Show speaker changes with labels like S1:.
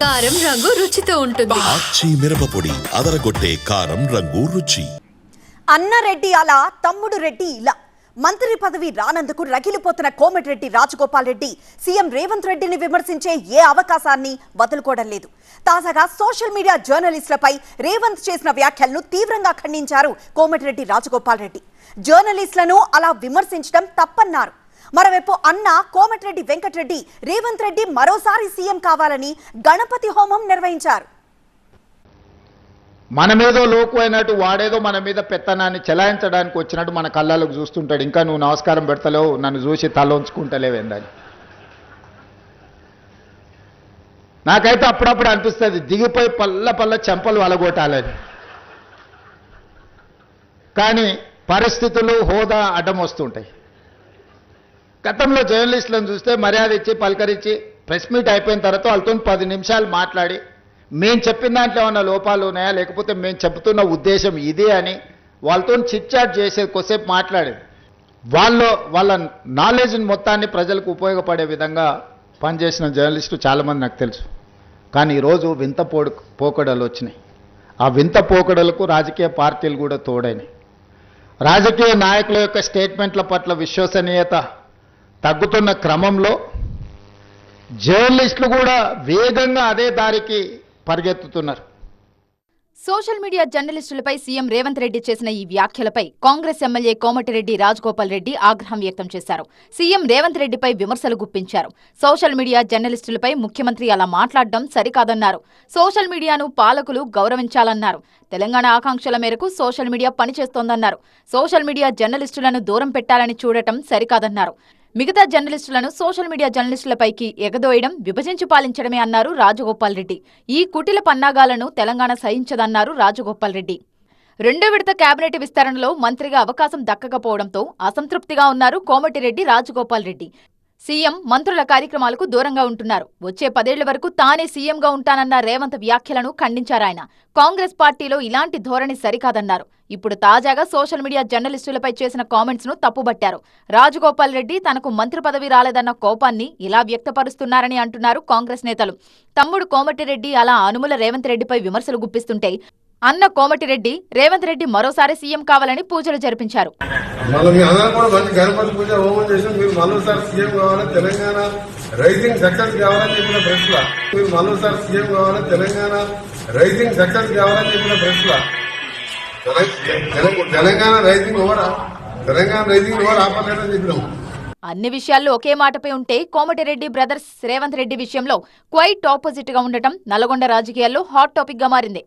S1: కారం రంగు రుచితో ఉంటుంది.
S2: ఆచి మిరపపొడి అదరగొట్టే కారం రంగు రుచి.
S3: అన్న రెడ్డి అలా, తమ్ముడు రెడ్డి ఇలా. మంత్రి పదవి రానందుకు రగిలిపోతున్న కోమటిరెడ్డి రాజగోపాల్ రెడ్డి సీఎం రేవంత్ రెడ్డిని విమర్శించే ఏ అవకాశాన్ని వదులుకోవడం లేదు. తాజాగా సోషల్ మీడియా జర్నలిస్టులపై రేవంత్ చేసిన వ్యాఖ్యలను తీవ్రంగా ఖండించారు కోమటిరెడ్డి రాజగోపాల్ రెడ్డి. జర్నలిస్టులను అలా విమర్శించడం తప్పన్నారు. మరోవైపు అన్న కోమటిరెడ్డి వెంకటరెడ్డి రేవంత్ రెడ్డి మరోసారి సీఎం కావాలని గణపతి హోమం నిర్వహించారు.
S4: మన మీద లోకు అయినట్టు వాడేదో మన మీద పెత్తనాన్ని చెలాయించడానికి వచ్చినట్టు మన కళ్ళకు చూస్తుంటాడు. ఇంకా నువ్వు నమస్కారం పెడతలేవు, నన్ను చూసి తల ఉంచుకుంటలేవేందని. నాకైతే అప్పుడప్పుడు అనిపిస్తుంది దిగిపోయి పల్ల చెంపలు అలగొట్టాలని. కానీ పరిస్థితులు హోదా అడ్డం వస్తుంటాయి. గతంలో జర్నలిస్టులను చూస్తే మర్యాద ఇచ్చి పలకరించి ప్రెస్ మీట్ అయిపోయిన తర్వాత వాళ్ళతో 10 నిమిషాలు మాట్లాడి మేము చెప్పిన దాంట్లో ఏమన్నా లోపాలు ఉన్నాయా, లేకపోతే మేము చెబుతున్న ఉద్దేశం ఇదే అని వాళ్ళతో చిట్ చాట్ చేసేది, కొద్దిసేపు మాట్లాడేది. వాళ్ళ నాలెడ్జ్ని మొత్తాన్ని ప్రజలకు ఉపయోగపడే విధంగా పనిచేసిన జర్నలిస్టు చాలామంది నాకు తెలుసు. కానీ ఈరోజు వింత పోకడలు వచ్చినాయి. ఆ వింత పోకడలకు రాజకీయ పార్టీలు కూడా తోడైనాయి. రాజకీయ నాయకుల యొక్క స్టేట్మెంట్ల పట్ల విశ్వసనీయత తగ్గుతున్న క్రమంలో జర్నలిస్టులు కూడా వేగంగా అదే దారికి పరిగెత్తుతున్నారు.
S5: సోషల్ మీడియా జర్నలిస్టులపై సీఎం రేవంత్ రెడ్డి చేసిన ఈ వ్యాఖ్యలపై కాంగ్రెస్ ఎమ్మెల్యే కోమటిరెడ్డి రాజగోపాల్ రెడ్డి ఆగ్రహం వ్యక్తం చేశారు. సీఎం రేవంత్ రెడ్డిపై విమర్శలు గుప్పించారు. సోషల్ మీడియా జర్నలిస్టులపై ముఖ్యమంత్రి అలా మాట్లాడడం సరికాదన్నారు. సోషల్ మీడియాను పాలకులు గౌరవించాలన్నారు. తెలంగాణ ఆకాంక్షల మేరకు సోషల్ మీడియా పనిచేస్తోందన్నారు. సోషల్ మీడియా జర్నలిస్టులను దూరం పెట్టాలని చూడటం సరికాదన్నారు. మిగతా జర్నలిస్టులను సోషల్ మీడియా జర్నలిస్టులపైకి ఎగదోయడం విభజించి పాలించడమే అన్నారు రాజగోపాల్ రెడ్డి. ఈ కుటిల పన్నాగాలను తెలంగాణ సహించదన్నారు రాజగోపాల్ రెడ్డి. 2వ విడత కేబినెట్ విస్తరణలో మంత్రిగా అవకాశం దక్కకపోవడంతో అసంతృప్తిగా ఉన్నారు కోమటిరెడ్డి రాజగోపాల్ రెడ్డి. సీఎం మంత్రుల కార్యక్రమాలకు దూరంగా ఉంటున్నారు. వచ్చే 10 ఏళ్ల వరకు తానే సీఎంగా ఉంటానన్న రేవంత్ వ్యాఖ్యలను ఖండించారాయన. కాంగ్రెస్ పార్టీలో ఇలాంటి ధోరణి సరికాదన్నారు. ఇప్పుడు తాజాగా సోషల్ మీడియా జర్నలిస్టులపై చేసిన కామెంట్స్ ను తప్పుబట్టారు. రాజగోపాల్ రెడ్డి తనకు మంత్రి పదవి రాలేదన్న కోపాన్ని ఇలా వ్యక్తపరుస్తున్నారని అంటున్నారు కాంగ్రెస్ నేతలు. తమ్ముడు కోమటిరెడ్డి అలా అనుముల రేవంత్ రెడ్డిపై విమర్శలు గుప్పిస్తుంటే అన్న కోమటిరెడ్డి రేవంత్ రెడ్డి మరోసారి సీఎం కావాలని పూజలు జరిపించారు. అన్ని విషయాల్లో ఒకే మాటపై ఉంటే కోమటిరెడ్డి బ్రదర్స్ రేవంత్ రెడ్డి విషయంలో క్వైట్ ఆపోజిట్ గా ఉండటం నల్గొండ రాజకీయాల్లో హాట్ టాపిక్ గా మారింది.